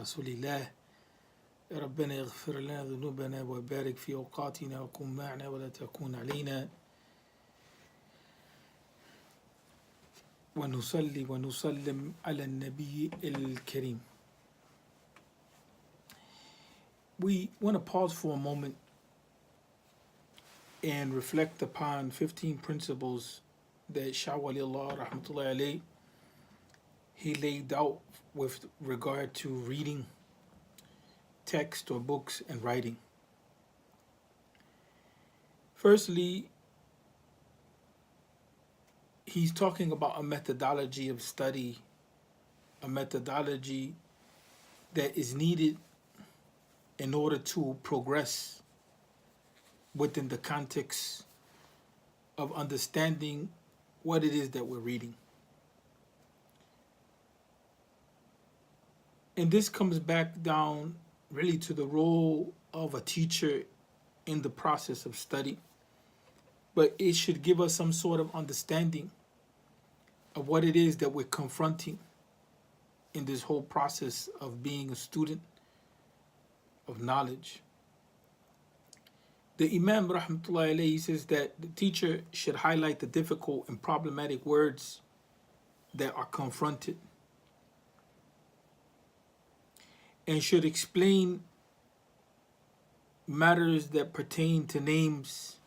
رسول الله. ربنا يغفر لنا ذنوبنا وبارك في أوقاتنا وكن معنا ولا تكون علينا. ونصلي ونسلم على النبي الكريم. We want to pause for a moment and reflect upon 15 principles that Shah Wali Allah rahmatullahi alayhi he laid out with regard to reading text or books and writing. Firstly, he's talking about a methodology of study, a methodology that is needed in order to progress within the context of understanding what it is that we're reading. And this comes back down really to the role of a teacher in the process of study. But it should give us some sort of understanding of what it is that we're confronting in this whole process of being a student of knowledge. The Imam rahmatullahi alayhi says that the teacher should highlight the difficult and problematic words that are confronted and should explain matters that pertain to names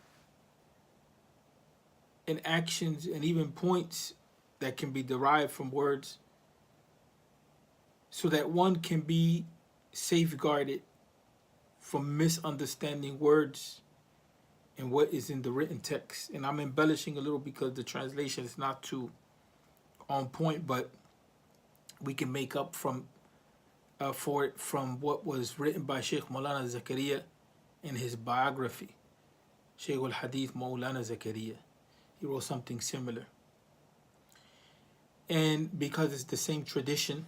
and actions and even points that can be derived from words so that one can be safeguarded from misunderstanding words and what is in the written text. And I'm embellishing a little because the translation is not too on point, but we can make up for it from what was written by Sheikh Maulana Zakaria in his biography. Sheikh al-Hadith Maulana Zakaria. He wrote something similar. And because it's the same tradition,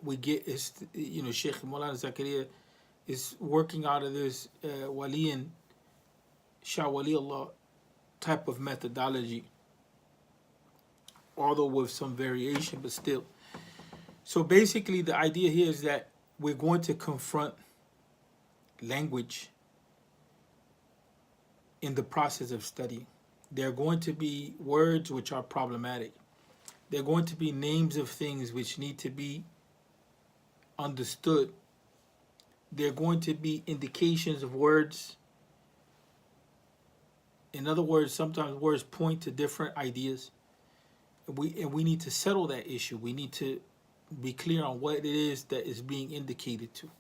we get, Sheikh Maulana Zakaria is working out of this Wali and Shah Wali Allah type of methodology, although with some variation, but still. So basically the idea here is that we're going to confront language in the process of studying. There are going to be words which are problematic. There are going to be names of things which need to be understood. There are going to be indications of words. In other words, sometimes words point to different ideas. And we need to settle that issue. We need to be clear on what it is that is being indicated to.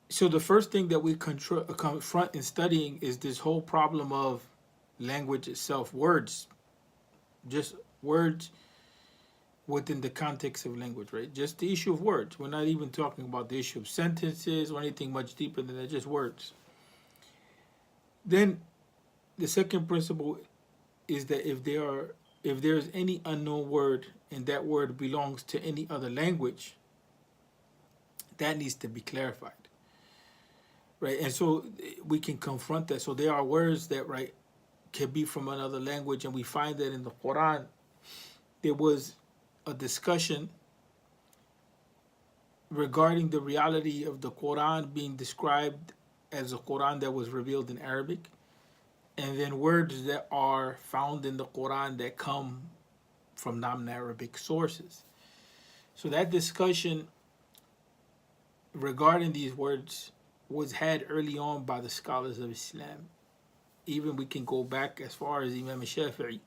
So the first thing that we confront in studying is this whole problem of language itself, words, just words within the context of language, right? Just the issue of words. We're not even talking about the issue of sentences or anything much deeper than that, just words. Then the second principle is that if there's any unknown word and that word belongs to any other language, that needs to be clarified, right? And so we can confront that. So there are words that, right, can be from another language, and we find that in the Quran, there was a discussion regarding the reality of the Quran being described as a Quran that was revealed in Arabic, and then words that are found in the Quran that come from non-Arabic sources. So that discussion regarding these words was had early on by the scholars of Islam. Even we can go back as far as Imam Shafi'i,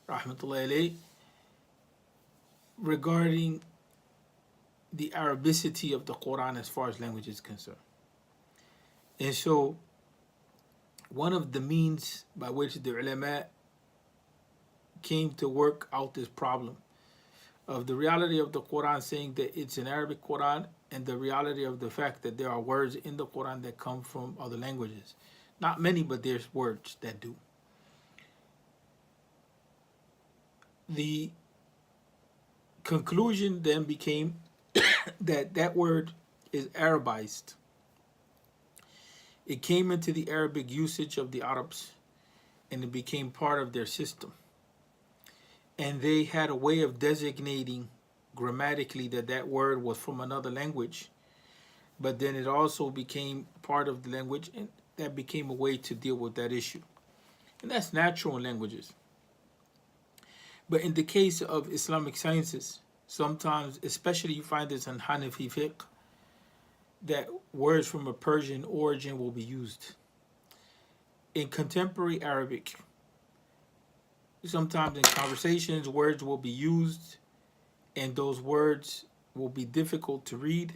rahmatullahi alayhi, regarding the Arabicity of the Quran as far as language is concerned. And so one of the means by which the ulama came to work out this problem of the reality of the Quran saying that it's an Arabic Quran and the reality of the fact that there are words in the Quran that come from other languages. Not many, but there's words that do. The conclusion then became that word is Arabized. It came into the Arabic usage of the Arabs and it became part of their system. And they had a way of designating grammatically that that word was from another language, but then it also became part of the language, and that became a way to deal with that issue. And that's natural in languages. But in the case of Islamic sciences, sometimes, especially you find this in Hanafi fiqh, that words from a Persian origin will be used. In contemporary Arabic, sometimes in conversations, words will be used, and those words will be difficult to read.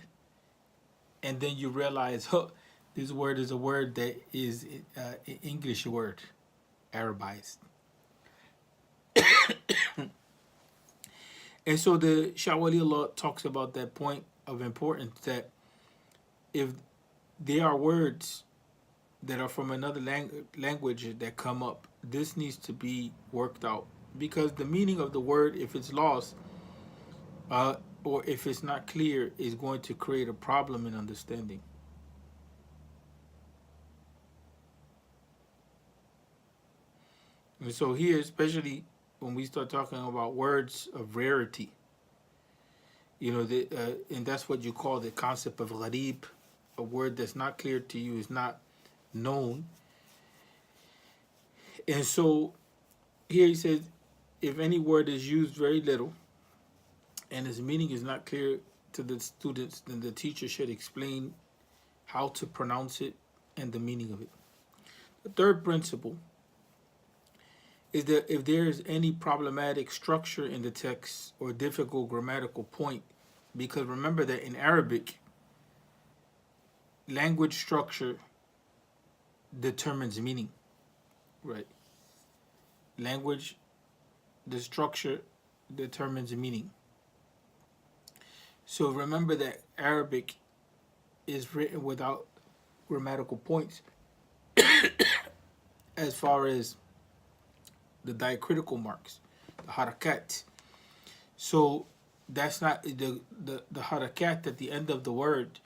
And then you realize, huh, this word is a word that is an English word, Arabized. And so the Shah Wali Allah talks about that point of importance, that if there are words that are from another language that come up, this needs to be worked out, because the meaning of the word, if it's lost, or if it's not clear, is going to create a problem in understanding. And so here, especially when we start talking about words of rarity, and that's what you call the concept of gharib, a word that's not clear to you, is not known. And so here he says, if any word is used very little and its meaning is not clear to the students, then the teacher should explain how to pronounce it and the meaning of it. The third principle is that if there is any problematic structure in the text or difficult grammatical point, because remember that in Arabic, language structure determines meaning, right? Language, the structure determines meaning. So remember that Arabic is written without grammatical points as far as the diacritical marks, the harakat. So that's not the harakat at the end of the word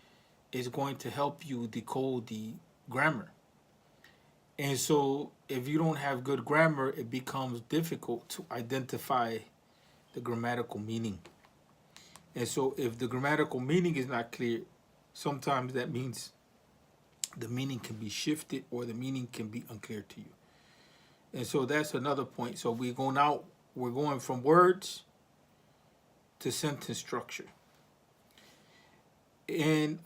is going to help you decode the grammar. And so if you don't have good grammar, it becomes difficult to identify the grammatical meaning. And so if the grammatical meaning is not clear, sometimes that means the meaning can be shifted or the meaning can be unclear to you. And so that's another point. So we're going from words to sentence structure. And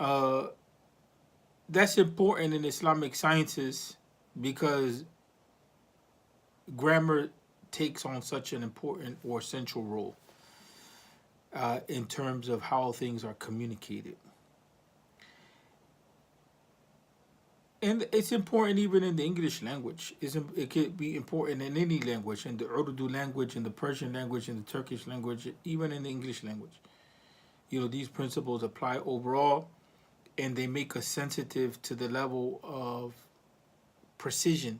that's important in Islamic sciences because grammar takes on such an important or central role in terms of how things are communicated. And it's important even in the English language. It could be important in any language, in the Urdu language, in the Persian language, in the Turkish language, even in the English language. These principles apply overall, and they make us sensitive to the level of precision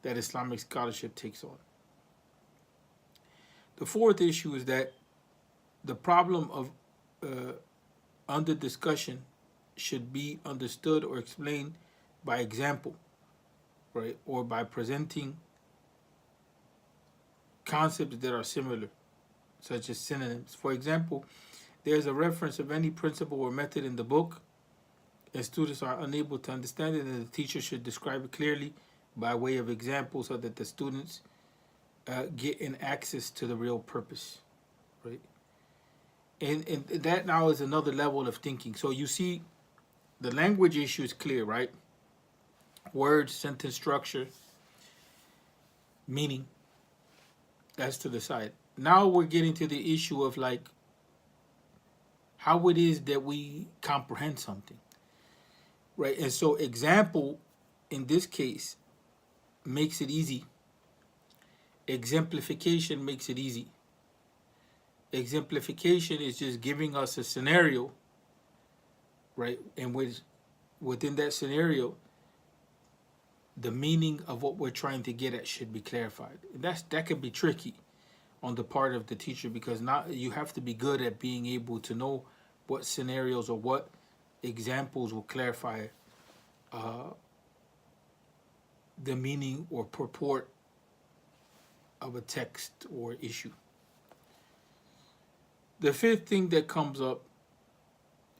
that Islamic scholarship takes on. The fourth issue is that the problem of under discussion should be understood or explained by example, right? Or by presenting concepts that are similar, such as synonyms. For example, there's a reference of any principle or method in the book, and students are unable to understand it, and the teacher should describe it clearly by way of example so that the students get an access to the real purpose, right? And that now is another level of thinking. So you see, the language issue is clear, right? Words, sentence structure, meaning. That's to the side. Now we're getting to the issue of how it is that we comprehend something, right? And so example, in this case, makes it easy. Exemplification makes it easy. Exemplification is just giving us a scenario, right? And within that scenario, the meaning of what we're trying to get at should be clarified. That could be tricky on the part of the teacher, because not you have to be good at being able to know what scenarios or what examples will clarify the meaning or purport of a text or issue. The fifth thing that comes up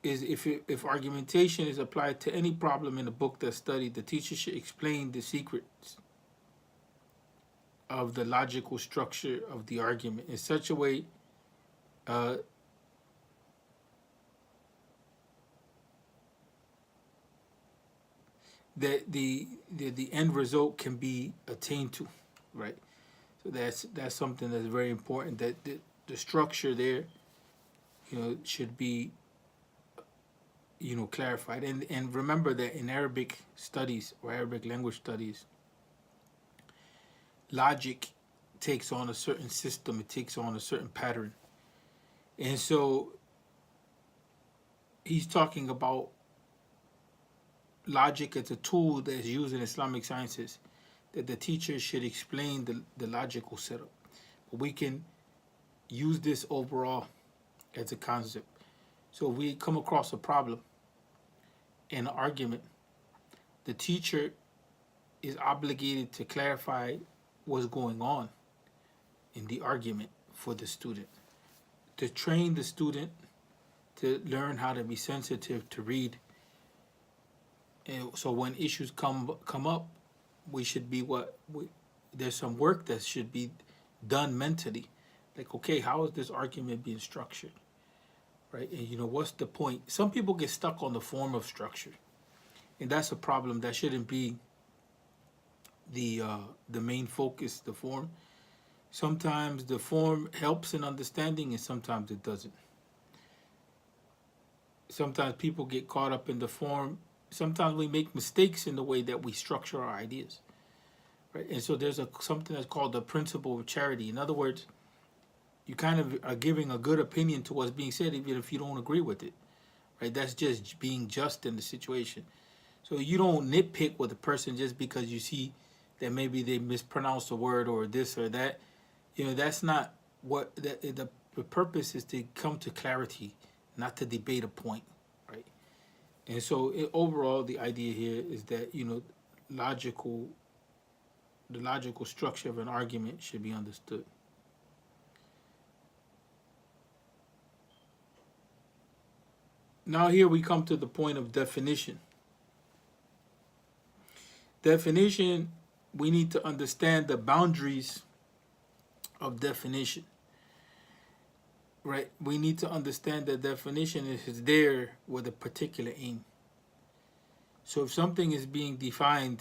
is if argumentation is applied to any problem in a book that's studied, the teacher should explain the secrets of the logical structure of the argument in such a way uh, that the end result can be attained to, right? So that's something that's very important. That the structure there, should be clarified. And remember that in Arabic studies or Arabic language studies, logic takes on a certain system. It takes on a certain pattern, and so he's talking about logic as a tool that is used in Islamic sciences, that the teacher should explain the logical setup. But we can use this overall as a concept. So if we come across a problem in an argument, the teacher is obligated to clarify what's going on in the argument for the student, to train the student to learn how to be sensitive to read. And so when issues come up, we should be there's some work that should be done mentally. Like, okay, how is this argument being structured? Right? And what's the point? Some people get stuck on the form of structure. And that's a problem. That shouldn't be the main focus, the form. Sometimes the form helps in understanding and sometimes it doesn't. Sometimes people get caught up in the form. Sometimes we make mistakes in the way that we structure our ideas. Right? And so there's something that's called the principle of charity. In other words, you kind of are giving a good opinion to what's being said even if you don't agree with it. Right? That's just being just in the situation. So you don't nitpick with a person just because you see that maybe they mispronounced a word or this or that. That's not what the purpose is, to come to clarity, not to debate a point, right? And so overall, the idea here is that the logical structure of an argument should be understood. Now here we come to the point of definition. Definition, we need to understand the boundaries of definition. Right? We need to understand that definition is there with a particular aim. So if something is being defined,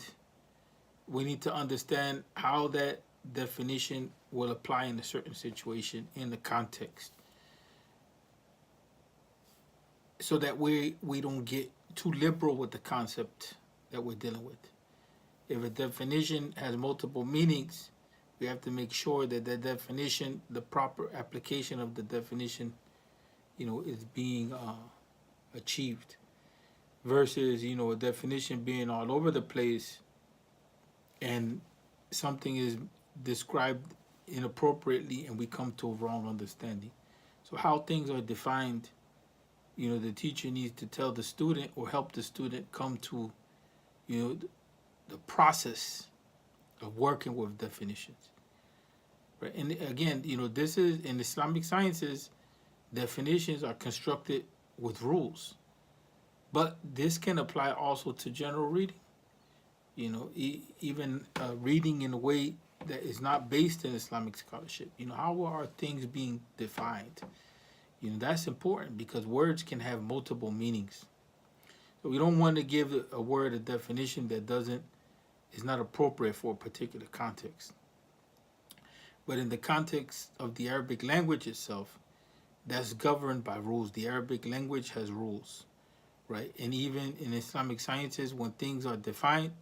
we need to understand how that definition will apply in a certain situation in the context, so that we don't get too liberal with the concept that we're dealing with. If a definition has multiple meanings, we have to make sure that the definition, the proper application of the definition, is being achieved. Versus, a definition being all over the place and something is described inappropriately and we come to a wrong understanding. So how things are defined, the teacher needs to tell the student or help the student come to, the process of working with definitions. Right? And again, this is in Islamic sciences, definitions are constructed with rules. But this can apply also to general reading. Even reading in a way that is not based in Islamic scholarship. How are things being defined? That's important because words can have multiple meanings. So we don't want to give a word a definition that is not appropriate for a particular context. But in the context of the Arabic language itself, that's governed by rules. The Arabic language has rules, right? And even in Islamic sciences, when things are defined,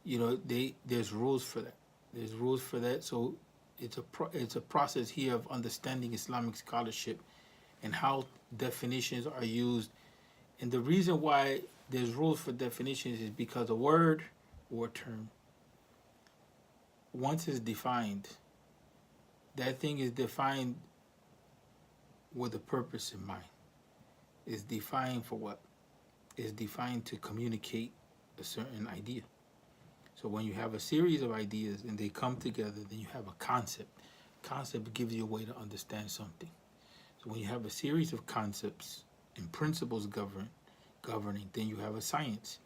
there's rules for that. There's rules for that. So it's a process here of understanding Islamic scholarship and how definitions are used. And the reason why there's rules for definitions is because a word or term, once it's defined, that thing is defined with a purpose in mind. It's defined for what? It's defined to communicate a certain idea. So when you have a series of ideas and they come together, then you have a concept. Concept gives you a way to understand something. So when you have a series of concepts and principles governing, then you have a science.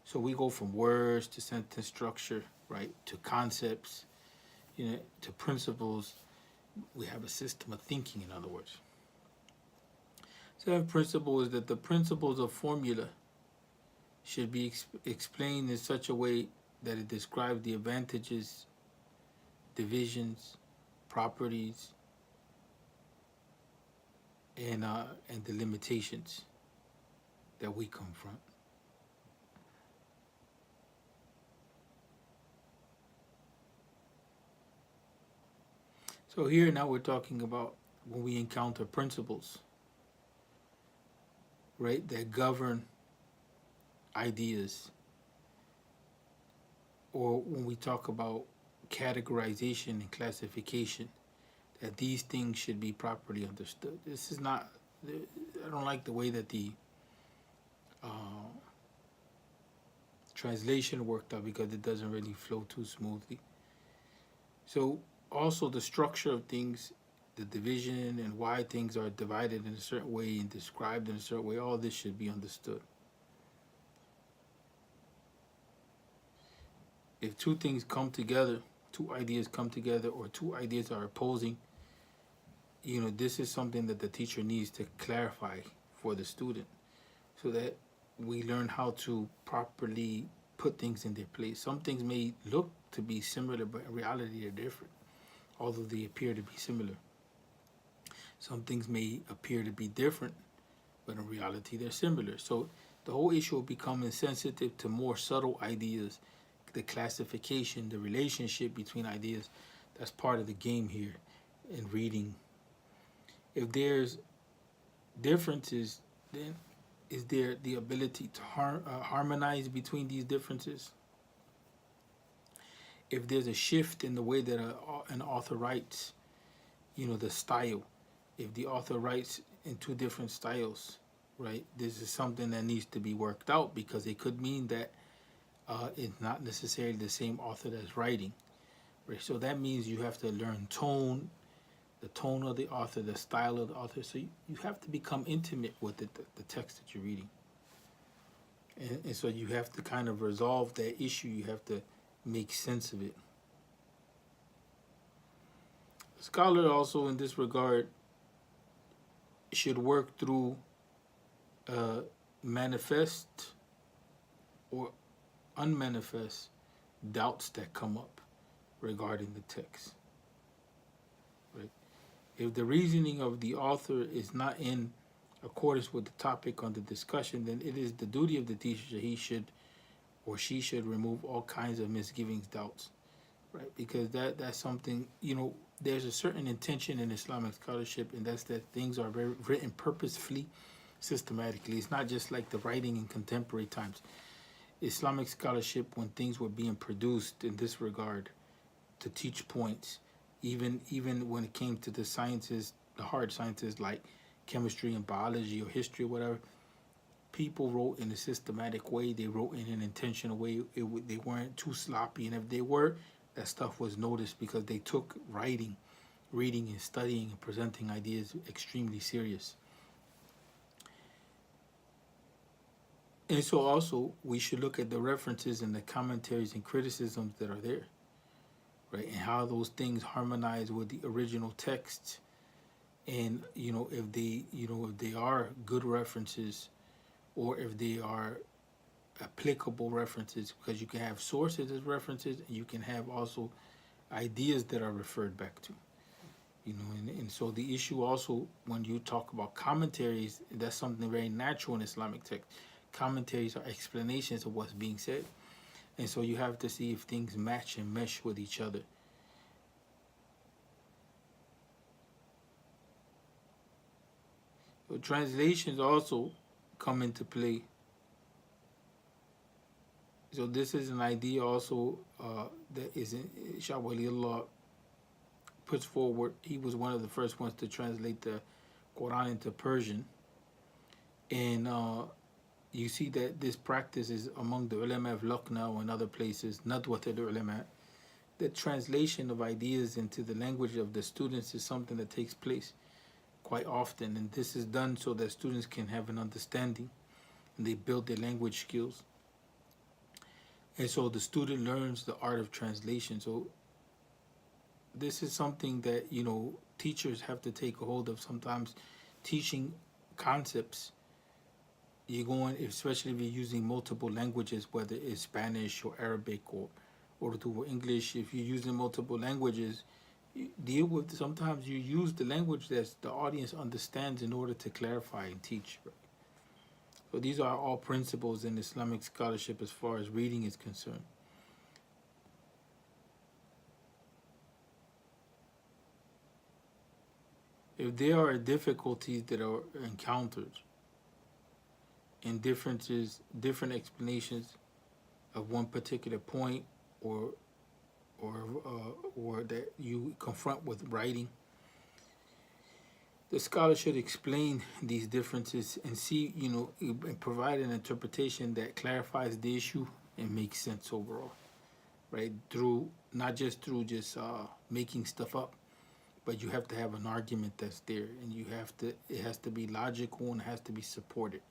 So we go from words to sentence structure, right, to concepts, to principles. We have a system of thinking, in other words. Seventh principle is that the principles of formula should be explained in such a way that it describes the advantages, divisions, properties, and the limitations that we confront. So here now we're talking about when we encounter principles, right, that govern ideas, or when we talk about categorization and classification, that these things should be properly understood. This is not, I don't like the way that the translation worked out, because it doesn't really flow too smoothly. So also the structure of things, the division and why things are divided in a certain way and described in a certain way, all this should be understood. If two things come together, two ideas come together, or two ideas are opposing, this is something that the teacher needs to clarify for the student, so that we learn how to properly put things in their place. Some things may look to be similar, but in reality they're different, although they appear to be similar. Some things may appear to be different, but in reality they're similar. So the whole issue of becoming sensitive to more subtle ideas, the classification, the relationship between ideas, that's part of the game here in reading. If there's differences, then is there the ability to harmonize between these differences? If there's a shift in the way that an author writes, the style, if the author writes in two different styles, right, this is something that needs to be worked out, because it could mean that it's not necessarily the same author that's writing, right? So that means you have to learn tone, the tone of the author, the style of the author. So you have to become intimate with the text that you're reading. And so you have to kind of resolve that issue. You have to make sense of it. A scholar also in this regard should work through manifest or unmanifest doubts that come up regarding the text. Right? If the reasoning of the author is not in accordance with the topic under discussion, then it is the duty of the teacher that he should or she should remove all kinds of misgivings, doubts, right? Because that's something, there's a certain intention in Islamic scholarship, and that's that things are written purposefully, systematically. It's not just like the writing in contemporary times. Islamic scholarship, when things were being produced in this regard to teach points, even when it came to the sciences, the hard sciences like chemistry and biology or history or whatever, people wrote in a systematic way. They wrote in an intentional way. They weren't too sloppy, and if they were, that stuff was noticed, because they took reading and studying and presenting ideas extremely serious. And so also we should look at the references and the commentaries and criticisms that are there, right? And how those things harmonize with the original texts. And if they are good references, or if they are applicable references, because you can have sources as references, and you can have also ideas that are referred back to. And so the issue also, when you talk about commentaries, that's something very natural in Islamic text. Commentaries are explanations of what's being said. And so you have to see if things match and mesh with each other. So translations also come into play. So this is an idea also that is in Shah Wali Allah puts forward. He was one of the first ones to translate the Quran into Persian. And you see that this practice is among the ulama of Lucknow and other places, Nadwat al-Ulama. The translation of ideas into the language of the students is something that takes place. quite often, and this is done so that students can have an understanding and they build their language skills. And so the student learns the art of translation. So this is something that, teachers have to take a hold of. Sometimes teaching concepts, you're going, especially if you're using multiple languages, whether it's Spanish or Arabic or Urdu or English, if you're using multiple languages, you deal with, sometimes you use the language that the audience understands in order to clarify and teach. Right? So these are all principles in Islamic scholarship as far as reading is concerned. If there are difficulties that are encountered and different explanations of one particular point, or that you confront with writing, the scholar should explain these differences and see, and provide an interpretation that clarifies the issue and makes sense overall, right? Through not just making stuff up, but you have to have an argument that's there, and it has to be logical and it has to be supported.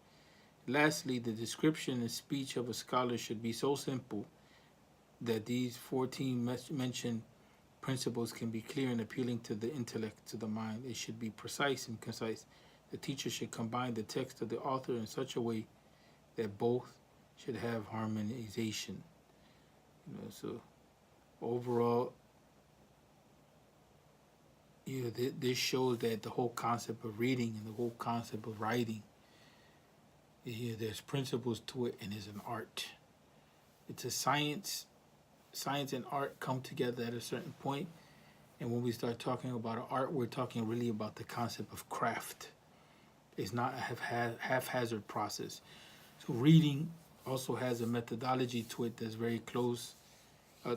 Lastly, the description and speech of a scholar should be so simple that these 14 mentioned principles can be clear and appealing to the intellect, to the mind. It should be precise and concise. The teacher should combine the text of the author in such a way that both should have harmonization. So overall, this shows that the whole concept of reading and the whole concept of writing, there's principles to it, and it's an art. It's a science. Science and art come together at a certain point, and when we start talking about art, we're talking really about the concept of craft. It's not a haphazard process. So reading also has a methodology to it that's very close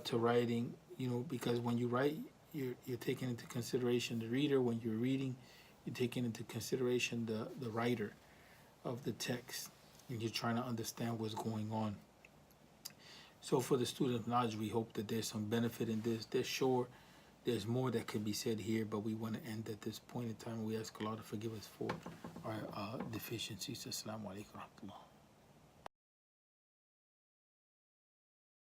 to writing, because when you write, you're taking into consideration the reader. When you're reading, you're taking into consideration the writer of the text, and you're trying to understand what's going on. So for the student of knowledge, we hope that there's some benefit in this. There's more that could be said here, but we want to end at this point in time. We ask Allah to forgive us for our deficiencies. Assalamu alaikum wa rahmatullah.